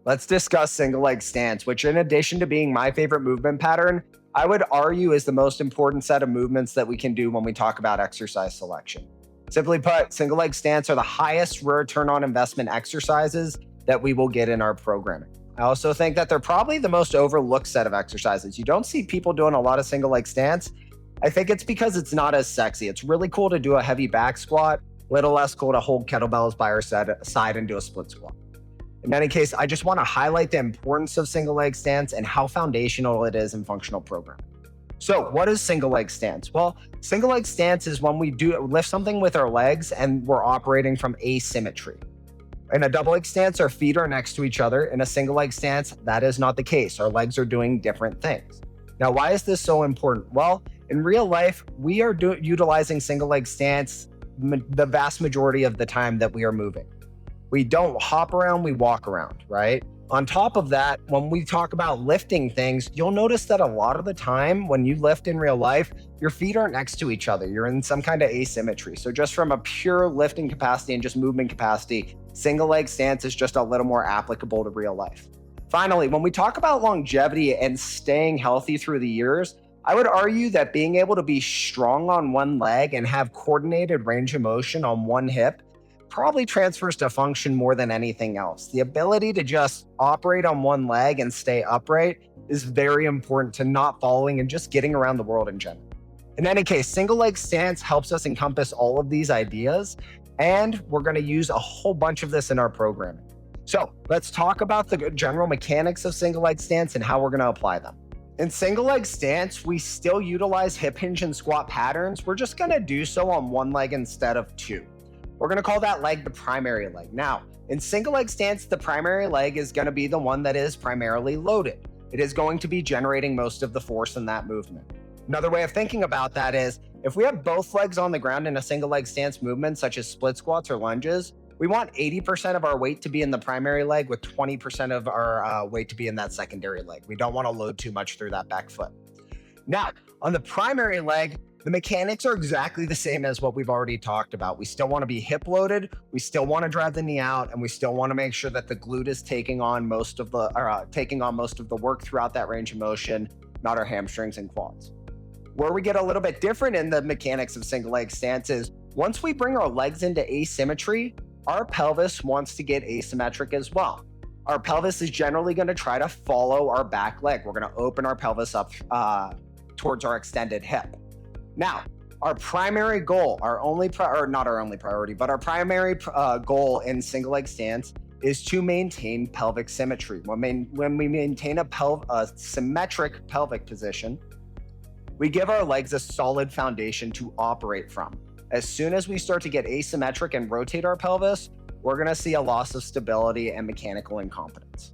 Let's discuss single leg stance, which, in addition to being my favorite movement pattern, I would argue is the most important set of movements that we can do when we talk about exercise selection. Simply put, single leg stance are the highest return on investment exercises that we will get in our programming. I also think that they're probably the most overlooked set of exercises. You don't see people doing a lot of single leg stance. I think it's because it's not as sexy. It's really cool to do a heavy back squat, little less cool to hold kettlebells by our side and do a split squat. In any case, I just want to highlight the importance of single leg stance and how foundational it is in functional programming. So, what is single leg stance? Well, single leg stance is when we lift something with our legs and we're operating from asymmetry. In a double leg stance, our feet are next to each other. In a single leg stance, that is not the case. Our legs are doing different things. Now, why is this so important? Well, in real life, we are utilizing single leg stance the vast majority of the time that we are moving. We don't hop around, we walk around, right? On top of that, when we talk about lifting things, you'll notice that a lot of the time when you lift in real life, your feet aren't next to each other. You're in some kind of asymmetry. So just from a pure lifting capacity and just movement capacity, single leg stance is just a little more applicable to real life. Finally, when we talk about longevity and staying healthy through the years, I would argue that being able to be strong on one leg and have coordinated range of motion on one hip probably transfers to function more than anything else. The ability to just operate on one leg and stay upright is very important to not falling and just getting around the world in general. In any case, single leg stance helps us encompass all of these ideas, and we're going to use a whole bunch of this in our programming. So let's talk about the general mechanics of single leg stance and how we're going to apply them. In single leg stance, we still utilize hip hinge and squat patterns. We're just going to do so on one leg instead of two. We're going to call that leg the primary leg. Now, in single leg stance, the primary leg is going to be the one that is primarily loaded. It is going to be generating most of the force in that movement. Another way of thinking about that is if we have both legs on the ground in a single leg stance movement, such as split squats or lunges, we want 80% of our weight to be in the primary leg with 20% of our weight to be in that secondary leg. We don't want to load too much through that back foot. Now, on the primary leg, the mechanics are exactly the same as what we've already talked about. We still want to be hip loaded, we still want to drive the knee out, and we still want to make sure that the glute is taking on most of the work throughout that range of motion, not our hamstrings and quads. Where we get a little bit different in the mechanics of single leg stance is once we bring our legs into asymmetry, our pelvis wants to get asymmetric as well. Our pelvis is generally going to try to follow our back leg. We're going to open our pelvis up towards our extended hip. Now, our primary goal, our primary goal in single leg stance is to maintain pelvic symmetry. When we maintain a symmetric pelvic position, we give our legs a solid foundation to operate from. As soon as we start to get asymmetric and rotate our pelvis, we're going to see a loss of stability and mechanical incompetence.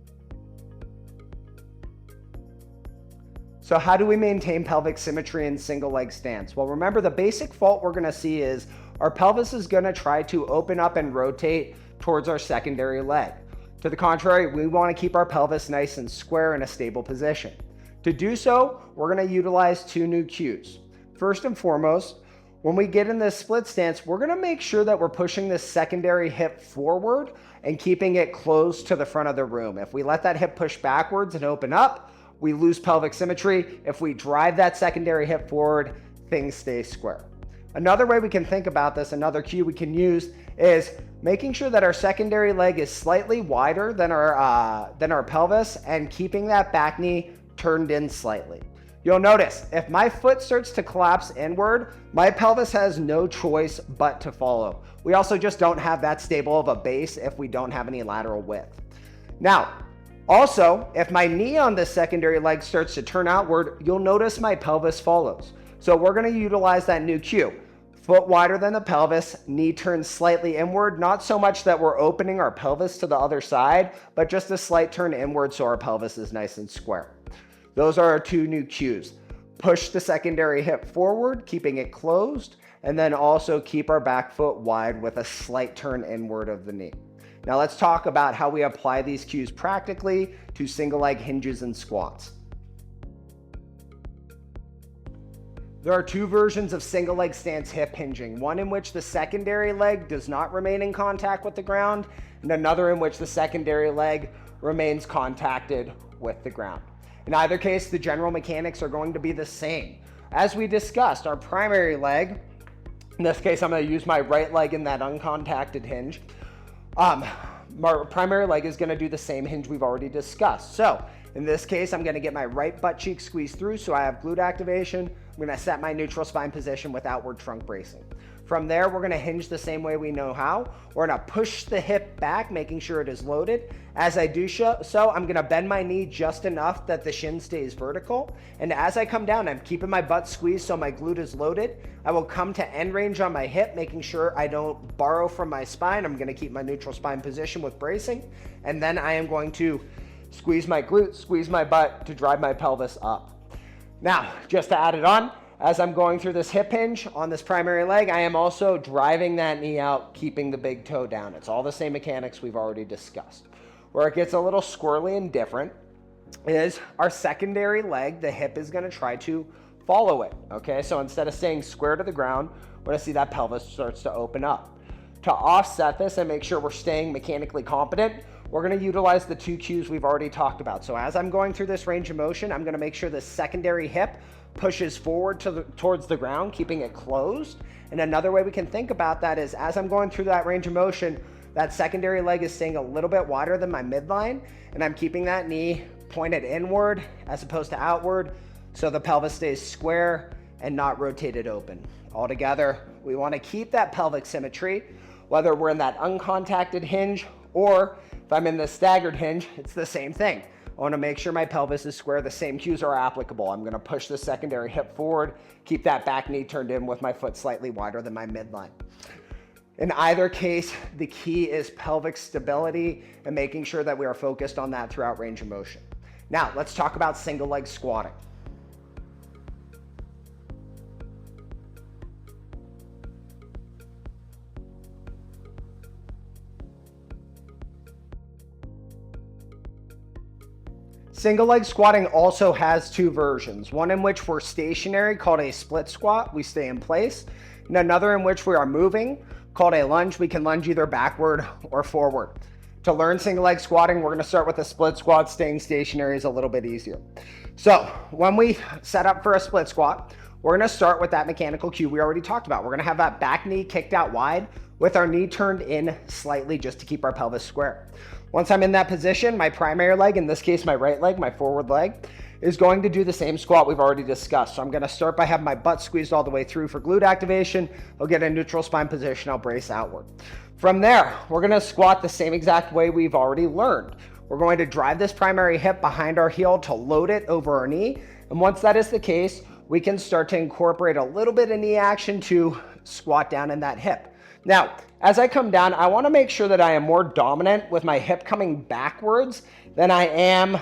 So how do we maintain pelvic symmetry in single leg stance? Well, remember the basic fault we're going to see is our pelvis is going to try to open up and rotate towards our secondary leg. To the contrary, we want to keep our pelvis nice and square in a stable position. To do so, we're going to utilize two new cues. First and foremost, when we get in this split stance, we're going to make sure that we're pushing this secondary hip forward and keeping it close to the front of the room. If we let that hip push backwards and open up, we lose pelvic symmetry. If we drive that secondary hip forward, things stay square. Another way we can think about this, another cue we can use is making sure that our secondary leg is slightly wider than our pelvis and keeping that back knee turned in slightly. You'll notice if my foot starts to collapse inward, my pelvis has no choice but to follow. We also just don't have that stable of a base if we don't have any lateral width. Now, also, if my knee on this secondary leg starts to turn outward, you'll notice my pelvis follows. So we're going to utilize that new cue. Foot wider than the pelvis, knee turns slightly inward, not so much that we're opening our pelvis to the other side, but just a slight turn inward so our pelvis is nice and square. Those are our two new cues. Push the secondary hip forward, keeping it closed, and then also keep our back foot wide with a slight turn inward of the knee. Now let's talk about how we apply these cues practically to single leg hinges and squats. There are two versions of single leg stance hip hinging, one in which the secondary leg does not remain in contact with the ground, and another in which the secondary leg remains contacted with the ground. In either case, the general mechanics are going to be the same. As we discussed, our primary leg, in this case, I'm going to use my right leg in that uncontacted hinge. My primary leg is going to do the same hinge we've already discussed. So in this case, I'm going to get my right butt cheek squeezed through so I have glute activation. I'm going to set my neutral spine position with outward trunk bracing. From there, we're going to hinge the same way we know how. We're going to push the hip back, making sure it is loaded. As I do so, I'm going to bend my knee just enough that the shin stays vertical. And as I come down, I'm keeping my butt squeezed so my glute is loaded. I will come to end range on my hip, making sure I don't borrow from my spine. I'm going to keep my neutral spine position with bracing. And then I am going to squeeze my glute, squeeze my butt to drive my pelvis up. Now, just to add it on, as I'm going through this hip hinge on this primary leg, I am also driving that knee out, keeping the big toe down. It's all the same mechanics we've already discussed. Where it gets a little squirrely and different is our secondary leg, the hip is going to try to follow it, okay? So instead of staying square to the ground, we're going to see that pelvis starts to open up. To offset this and make sure we're staying mechanically competent, we're going to utilize the two cues we've already talked about. So as I'm going through this range of motion, I'm going to make sure the secondary hip pushes forward towards the ground, keeping it closed. And another way we can think about that is as I'm going through that range of motion, that secondary leg is staying a little bit wider than my midline, and I'm keeping that knee pointed inward as opposed to outward, so the pelvis stays square and not rotated open. Altogether, we want to keep that pelvic symmetry, whether we're in that uncontacted hinge or if I'm in the staggered hinge, it's the same thing. I want to make sure my pelvis is square. The same cues are applicable. I'm going to push the secondary hip forward, keep that back knee turned in with my foot slightly wider than my midline. In either case, the key is pelvic stability and making sure that we are focused on that throughout range of motion. Now, let's talk about single leg squatting. Single leg squatting also has two versions, one in which we're stationary called a split squat, we stay in place, and another in which we are moving called a lunge. We can lunge either backward or forward. To learn single leg squatting, we're going to start with a split squat. Staying stationary is a little bit easier. So when we set up for a split squat, we're going to start with that mechanical cue we already talked about. We're going to have that back knee kicked out wide with our knee turned in slightly just to keep our pelvis square. Once I'm in that position, my primary leg, in this case my right leg, my forward leg, is going to do the same squat we've already discussed. So I'm going to start by having my butt squeezed all the way through for glute activation. I'll get a neutral spine position, I'll brace outward. From there, we're going to squat the same exact way we've already learned. We're going to drive this primary hip behind our heel to load it over our knee. And once that is the case, we can start to incorporate a little bit of knee action to squat down in that hip. Now, as I come down, I want to make sure that I am more dominant with my hip coming backwards than I am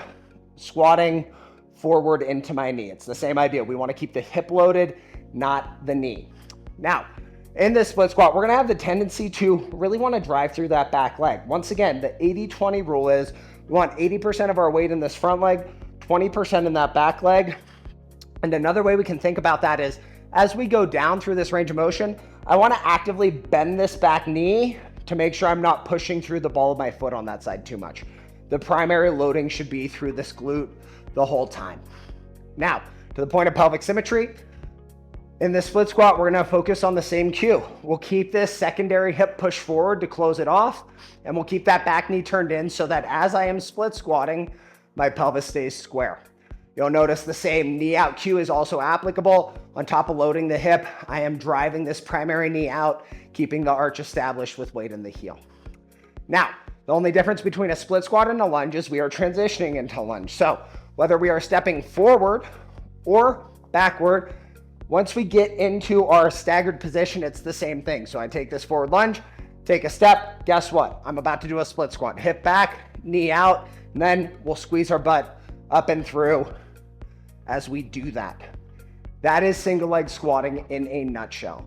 squatting forward into my knee. It's the same idea. We want to keep the hip loaded, not the knee. Now, in this split squat, we're going to have the tendency to really want to drive through that back leg. Once again, the 80-20 rule is we want 80% of our weight in this front leg, 20% in that back leg. And another way we can think about that is as we go down through this range of motion, I want to actively bend this back knee to make sure I'm not pushing through the ball of my foot on that side too much. The primary loading should be through this glute the whole time. Now, to the point of pelvic symmetry, in this split squat, we're going to focus on the same cue. We'll keep this secondary hip push forward to close it off, and we'll keep that back knee turned in so that as I am split squatting, my pelvis stays square. You'll notice the same knee out cue is also applicable. On top of loading the hip, I am driving this primary knee out, keeping the arch established with weight in the heel. Now, the only difference between a split squat and a lunge is we are transitioning into lunge. So whether we are stepping forward or backward, once we get into our staggered position, it's the same thing. So I take this forward lunge, take a step, guess what? I'm about to do a split squat. Hip back, knee out, and then we'll squeeze our butt up and through as we do that. That is single leg squatting in a nutshell.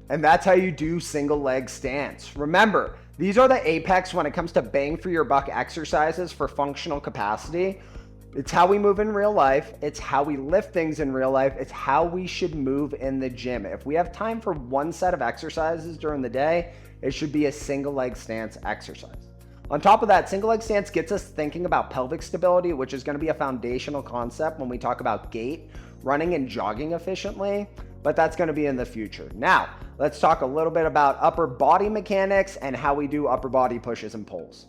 And that's how you do single leg stance. Remember, These are the apex when it comes to bang for your buck exercises for functional capacity. It's how we move in real life. It's how we lift things in real life. It's how we should move in the gym. If we have time for one set of exercises during the day, it should be a single leg stance exercise. On top of that, single leg stance gets us thinking about pelvic stability, which is going to be a foundational concept when we talk about gait, running and jogging efficiently, but that's going to be in the future. Now, let's talk a little bit about upper body mechanics and how we do upper body pushes and pulls.